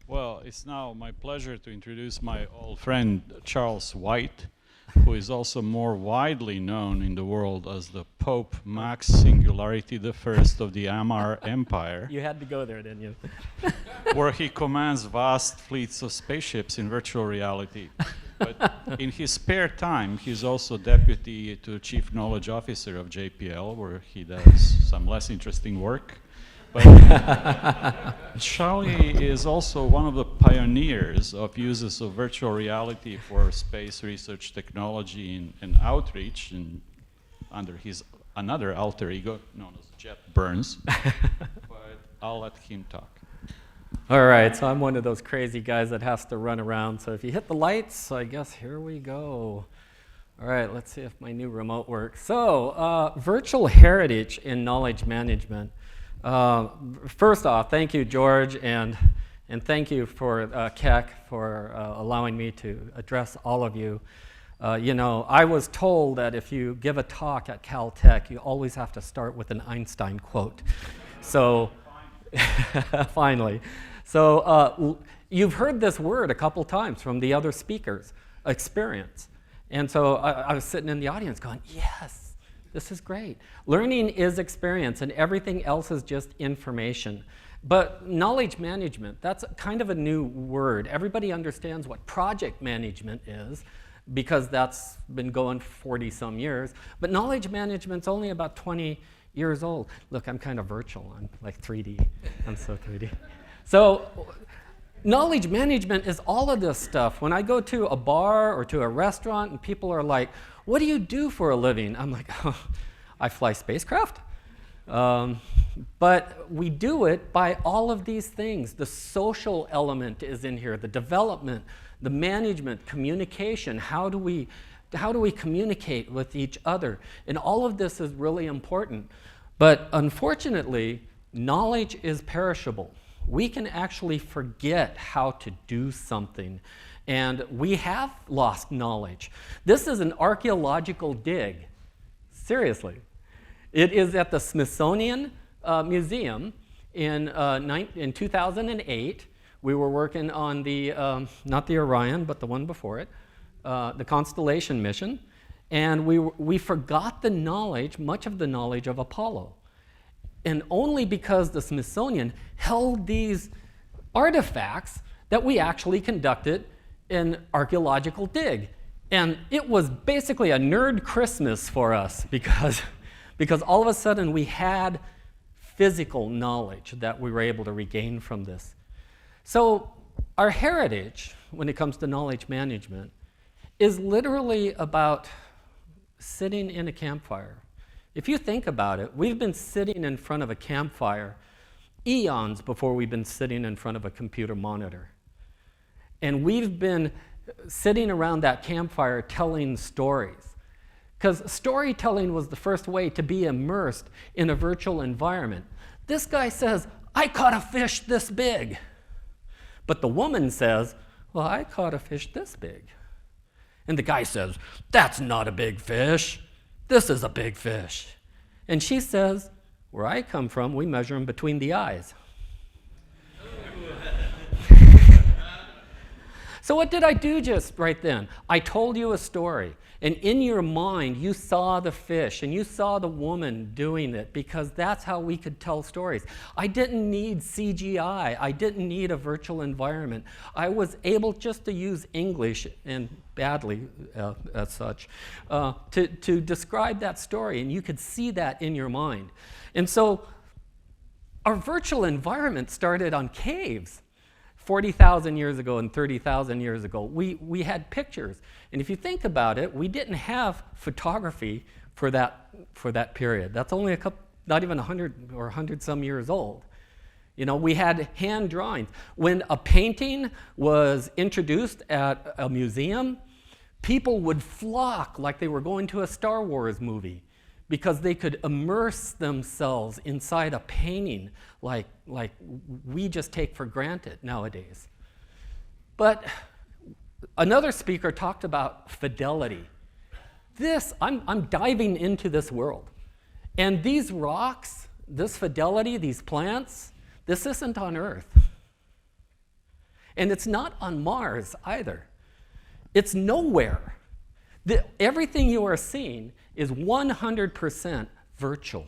Well, it's now my pleasure to introduce my old friend Charles White, who is also more widely known in the world as the Pope Max Singularity the First of the Amar Empire, You had to go there, didn't you? where he commands vast fleets of spaceships in virtual reality. But in his spare time, he's also deputy to chief knowledge officer of JPL, where he does some less interesting work. But Charlie is also one of the pioneers of uses of virtual reality for space research technology and outreach, and under his another alter ego known as Jet Burns. But I'll let him talk. All right, so I'm one of those crazy guys that has to run around. So if you hit the lights, I guess here we go. All right, let's see if my new remote works. So virtual heritage in knowledge management. First off, thank you, George, and thank you for Keck for allowing me to address all of you. You know, I was told that if you give a talk at Caltech, you always have to start with an Einstein quote. So, finally. So you've heard this word a couple times from the other speakers, experience. And so I was sitting in the audience going, yes. This is great. Learning is experience, and everything else is just information. But knowledge management, that's kind of a new word. Everybody understands what project management is, because that's been going 40-some years. But knowledge management's only about 20 years old. Look, I'm kind of virtual. I'm like 3D. I'm so 3D. So knowledge management is all of this stuff. When I go to a bar or to a restaurant and people are like, what do you do for a living? I'm like, oh, I fly spacecraft. But we do it by all of these things. The social element is in here, the development, the management, communication. How do we communicate with each other? And all of this is really important. But unfortunately, knowledge is perishable. We can actually forget how to do something. And we have lost knowledge. This is an archaeological dig. Seriously. It is at the Smithsonian Museum in 2008. We were working on the, not the Orion, but the one before it, the Constellation mission. And we forgot the knowledge, much of the knowledge of Apollo. And only because the Smithsonian held these artifacts that we actually conducted an archaeological dig. And it was basically a nerd Christmas for us because all of a sudden we had physical knowledge that we were able to regain from this. So our heritage, when it comes to knowledge management, is literally about sitting in a campfire. If you think about it, we've been sitting in front of a campfire eons before we've been sitting in front of a computer monitor. And we've been sitting around that campfire telling stories. Because storytelling was the first way to be immersed in a virtual environment. This guy says, I caught a fish this big. But the woman says, well, I caught a fish this big. And the guy says, that's not a big fish. This is a big fish. And she says, where I come from, we measure them between the eyes. So what did I do just right then? I told you a story. And in your mind, you saw the fish and you saw the woman doing it because that's how we could tell stories. I didn't need CGI. I didn't need a virtual environment. I was able just to use English, and badly as such, to describe that story. And you could see that in your mind. And so our virtual environment started on caves. 40,000 years ago and 30,000 years ago, we had pictures. And if you think about it, we didn't have photography for that period. That's only not even 100 or 100-some years old. You know, we had hand drawings. When a painting was introduced at a museum, people would flock like they were going to a Star Wars movie, because they could immerse themselves inside a painting like we just take for granted nowadays. But another speaker talked about fidelity. I'm diving into this world. And these rocks, this fidelity, these plants, this isn't on Earth. And it's not on Mars either. It's nowhere. Everything you are seeing is 100% virtual.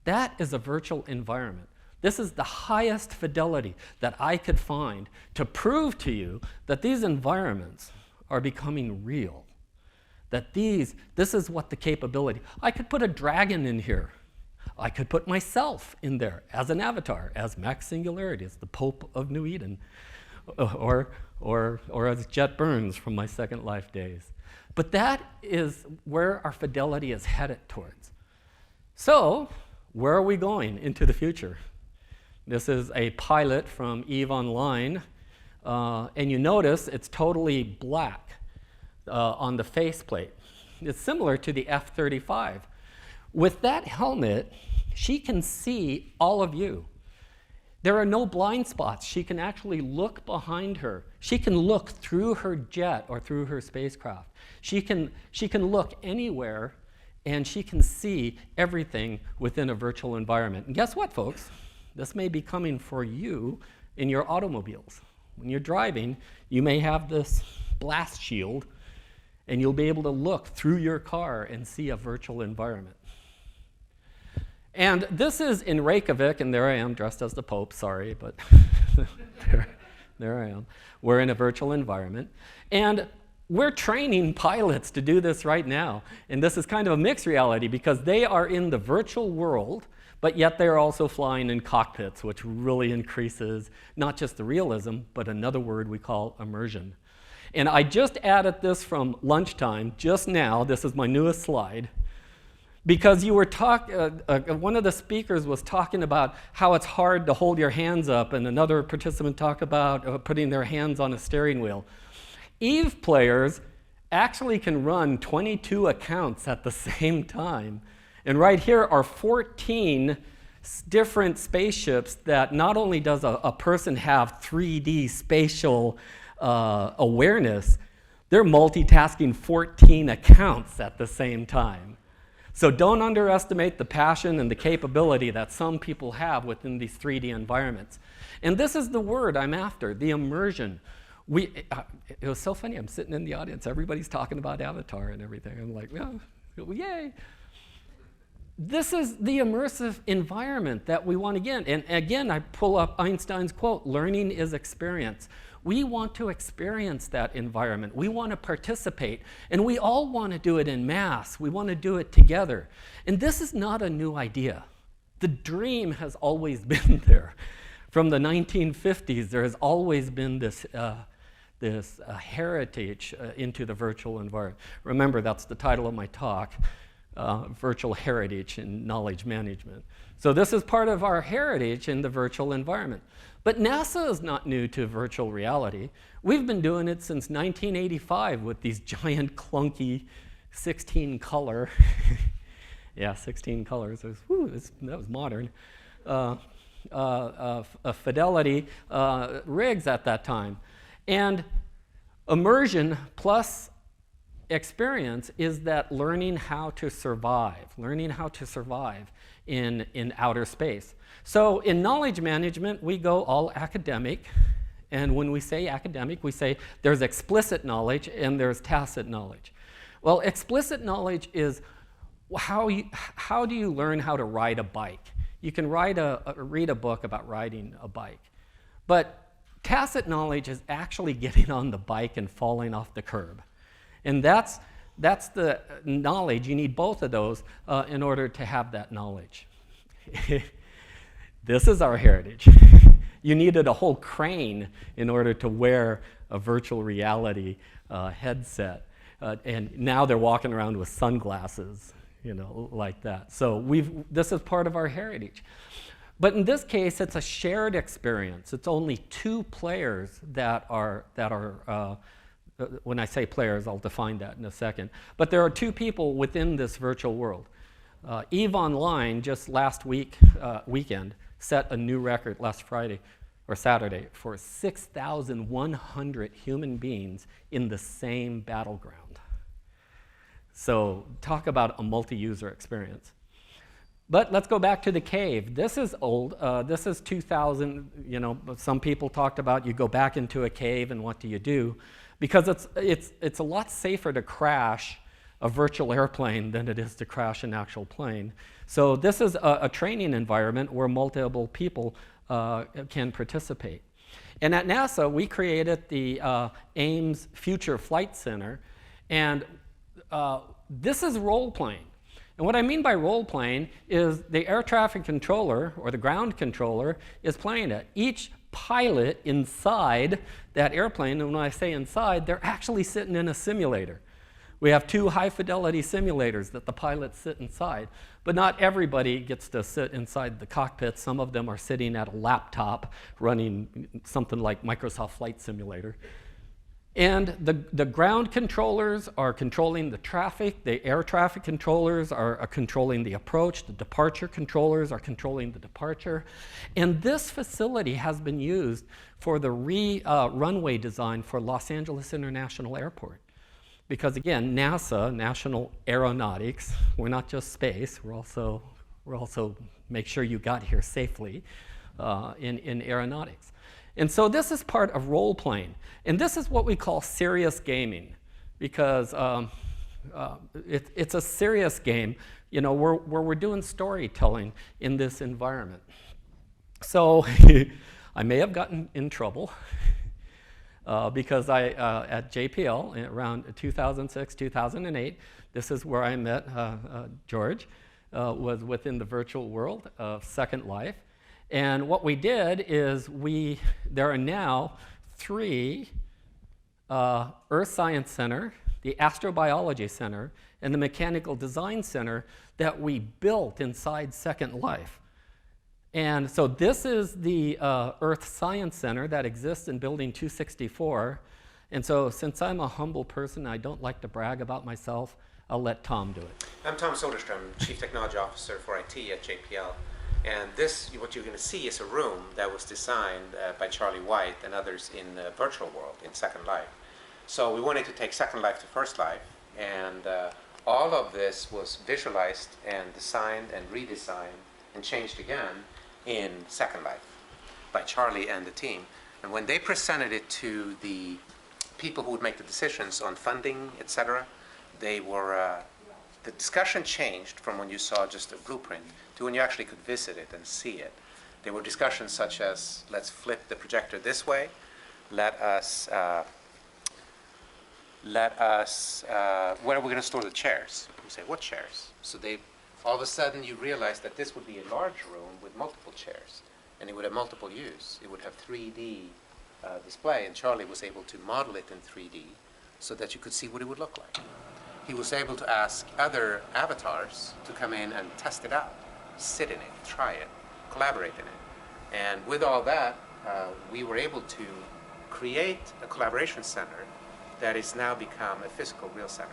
That is a virtual environment. This is the highest fidelity that I could find to prove to you that these environments are becoming real. That this is what the capability. I could put a dragon in here. I could put myself in there as an avatar, as Max Singularity, as the Pope of New Eden, or as Jet Burns from my Second Life days. But that is where our fidelity is headed towards. So, where are we going into the future? This is a pilot from EVE Online, and you notice it's totally black on the faceplate. It's similar to the F-35. With that helmet, she can see all of you. There are no blind spots. She can actually look behind her. She can look through her jet or through her spacecraft. She can look anywhere, and she can see everything within a virtual environment. And guess what, folks? This may be coming for you in your automobiles. When you're driving, you may have this blast shield, and you'll be able to look through your car and see a virtual environment. And this is in Reykjavik, and there I am dressed as the Pope, sorry, but there I am. We're in a virtual environment. And we're training pilots to do this right now. And this is kind of a mixed reality because they are in the virtual world, but yet they're also flying in cockpits, which really increases not just the realism, but another word we call immersion. And I just added this from lunchtime, just now. This is my newest slide. Because you were one of the speakers was talking about how it's hard to hold your hands up, and another participant talked about putting their hands on a steering wheel. EVE players actually can run 22 accounts at the same time. And right here are 14 different spaceships that not only does a person have 3D spatial awareness, they're multitasking 14 accounts at the same time. So don't underestimate the passion and the capability that some people have within these 3D environments. And this is the word I'm after, the immersion. It was so funny, I'm sitting in the audience, everybody's talking about Avatar and everything. I'm like, oh, yay. This is the immersive environment that we want to get. And again, I pull up Einstein's quote, learning is experience. We want to experience that environment. We want to participate. And we all want to do it en masse. We want to do it together. And this is not a new idea. The dream has always been there. From the 1950s, there has always been this heritage into the virtual environment. Remember, that's the title of my talk, Virtual Heritage in Knowledge Management. So this is part of our heritage in the virtual environment. But NASA is not new to virtual reality. We've been doing it since 1985 with these giant, clunky 16-color, yeah, 16 colors. That was modern. Fidelity rigs at that time. And immersion plus experience is that learning how to survive in outer space. So in knowledge management, we go all academic. And when we say academic, we say there's explicit knowledge and there's tacit knowledge. Well, explicit knowledge is how do you learn how to ride a bike? You can read a book about riding a bike. But tacit knowledge is actually getting on the bike and falling off the curb. And that's the knowledge. You need both of those in order to have that knowledge. This is our heritage. You needed a whole crane in order to wear a virtual reality headset. And now they're walking around with sunglasses, like that. So this is part of our heritage. But in this case, it's a shared experience. It's only two players that are when I say players, I'll define that in a second. But there are two people within this virtual world. EVE Online, just last weekend, set a new record last Friday or Saturday for 6,100 human beings in the same battleground. So talk about a multi-user experience. But let's go back to the cave. This is old. This is 2000. You know, some people talked about you go back into a cave and what do you do? Because it's a lot safer to crash a virtual airplane than it is to crash an actual plane. So this is a training environment where multiple people can participate. And at NASA, we created the Ames Future Flight Center, and this is role-playing. And what I mean by role-playing is the air traffic controller or the ground controller is playing it. Each pilot inside that airplane, and when I say inside, they're actually sitting in a simulator. We have 2 high-fidelity simulators that the pilots sit inside, but not everybody gets to sit inside the cockpit. Some of them are sitting at a laptop running something like Microsoft Flight Simulator. And the ground controllers are controlling the traffic. The air traffic controllers are controlling the approach. The departure controllers are controlling the departure. And this facility has been used for the runway design for Los Angeles International Airport. Because again, NASA, National Aeronautics, we're not just space, we're also make sure you got here safely in aeronautics. And so this is part of role-playing. And this is what we call serious gaming, because it's a serious game, you know, where we're doing storytelling in this environment. So I may have gotten in trouble because at JPL around 2006, 2008, this is where I met George, was within the virtual world of Second Life. And what we did is there are now 3 Earth Science Center, the Astrobiology Center, and the Mechanical Design Center that we built inside Second Life. And so this is the Earth Science Center that exists in Building 264. And so since I'm a humble person, I don't like to brag about myself, I'll let Tom do it. I'm Tom Soderstrom, Chief Technology Officer for IT at JPL. And this, what you're going to see, is a room that was designed by Charlie White and others in the virtual world, in Second Life. So we wanted to take Second Life to First Life, and all of this was visualized and designed and redesigned and changed again in Second Life by Charlie and the team. And when they presented it to the people who would make the decisions on funding, etc., they were the discussion changed from when you saw just a blueprint to when you actually could visit it and see it. There were discussions such as, let's flip the projector this way, let us where are we going to store the chairs? You say, what chairs? So all of a sudden you realize that this would be a large room with multiple chairs, and it would have multiple use. It would have 3D display, and Charlie was able to model it in 3D so that you could see what it would look like. He was able to ask other avatars to come in and test it out, sit in it, try it, collaborate in it. And with all that, we were able to create a collaboration center that has now become a physical real center.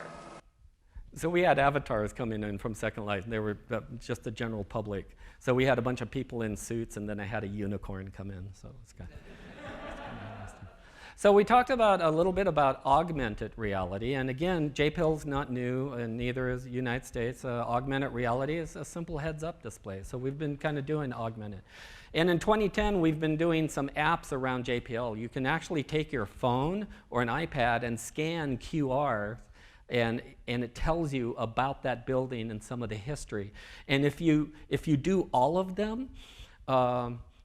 So we had avatars coming in from Second Life. They were just the general public. So we had a bunch of people in suits, and then I had a unicorn come in. So it's kind of interesting. So we talked about a little bit about augmented reality. And again, JPL's not new, and neither is the United States. Augmented reality is a simple heads-up display. So we've been kind of doing augmented. And in 2010, we've been doing some apps around JPL. You can actually take your phone or an iPad and scan QR, and it tells you about that building and some of the history. And if you do all of them,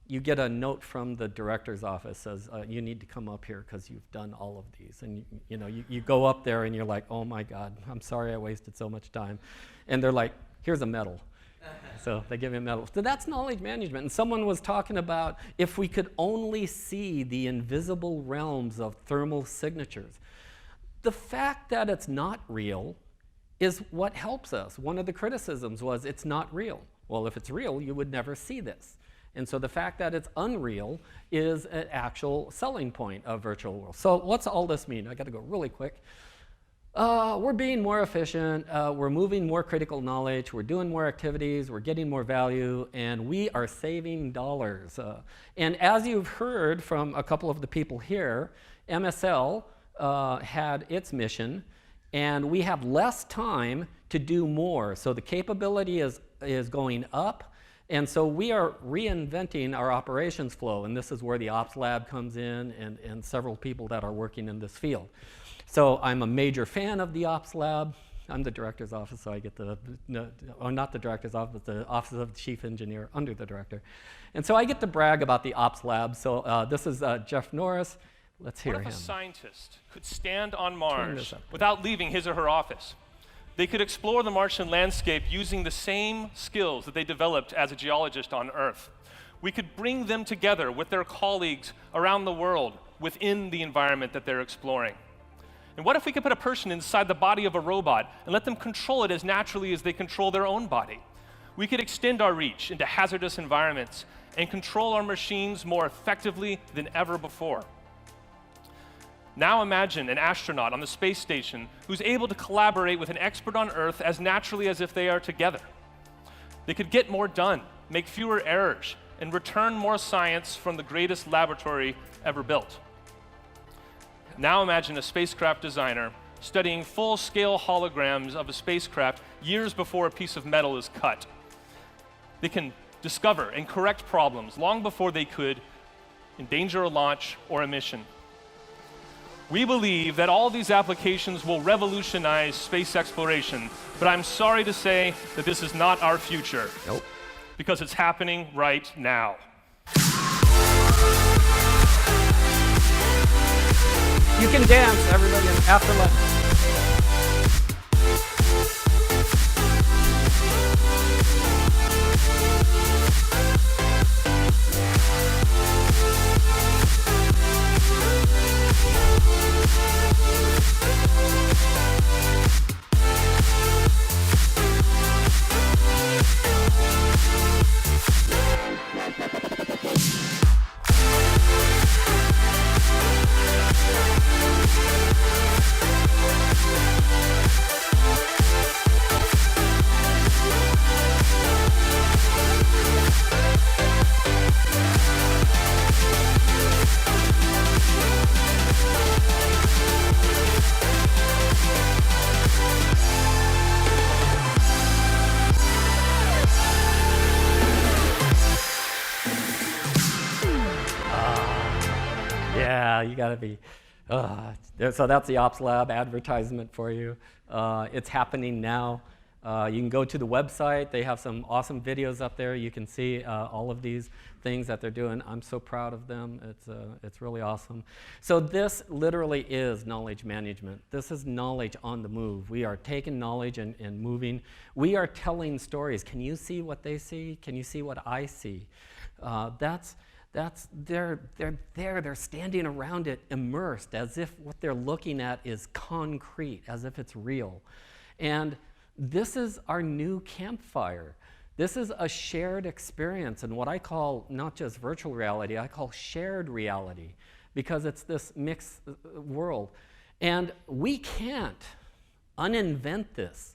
you get a note from the director's office says, you need to come up here because you've done all of these. And you go up there and you're like, oh my God, I'm sorry I wasted so much time. And they're like, here's a medal. So they give you a medal. So that's knowledge management. And someone was talking about if we could only see the invisible realms of thermal signatures. The fact that it's not real is what helps us. One of the criticisms was it's not real. Well, if it's real, you would never see this. And so the fact that it's unreal is an actual selling point of virtual world. So what's all this mean? I got to go really quick. We're being more efficient, we're moving more critical knowledge, we're doing more activities, we're getting more value, and we are saving dollars. And as you've heard from a couple of the people here, MSL had its mission, and we have less time to do more. So the capability is going up, and so we are reinventing our operations flow, and this is where the ops lab comes in and several people that are working in this field. So I'm a major fan of the ops lab. I'm the director's office, so I get the, no, not the director's office, but the office of the chief engineer under the director. And so I get to brag about the ops lab. So this is Jeff Norris. Let's hear him. What if a scientist could stand on Mars without leaving his or her office? They could explore the Martian landscape using the same skills that they developed as a geologist on Earth. We could bring them together with their colleagues around the world within the environment that they're exploring. And what if we could put a person inside the body of a robot and let them control it as naturally as they control their own body? We could extend our reach into hazardous environments and control our machines more effectively than ever before. Now imagine an astronaut on the space station who's able to collaborate with an expert on Earth as naturally as if they are together. They could get more done, make fewer errors, and return more science from the greatest laboratory ever built. Now imagine a spacecraft designer studying full-scale holograms of a spacecraft years before a piece of metal is cut. They can discover and correct problems long before they could endanger a launch or a mission. We believe that all these applications will revolutionize space exploration, but I'm sorry to say that this is not our future. Nope. Because it's happening right now. You can dance, everybody, after lunch. Yeah, you gotta be. So that's the Ops Lab advertisement for you. It's happening now. You can go to the website. They have some awesome videos up there. You can see all of these things that they're doing. I'm so proud of them. It's really awesome. So this literally is knowledge management. This is knowledge on the move. We are taking knowledge and moving. We are telling stories. Can you see what they see? Can you see what I see? They're there, they're standing around it immersed as if what they're looking at is concrete, as if it's real. And this is our new campfire. This is a shared experience, and what I call not just virtual reality, I call shared reality, because it's this mixed world. And we can't uninvent this.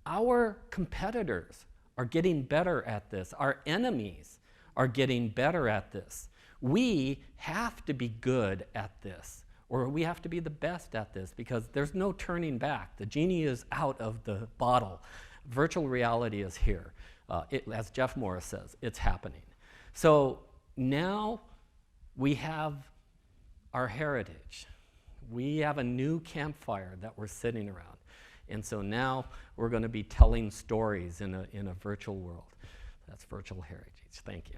Our competitors are getting better at this. Our enemies are getting better at this. We have to be good at this, or we have to be the best at this, because there's no turning back. The genie is out of the bottle. Virtual reality is here. As Jeff Morris says, it's happening. So now we have our heritage. We have a new campfire that we're sitting around. And so now we're going to be telling stories in a virtual world. That's virtual heritage. Thank you.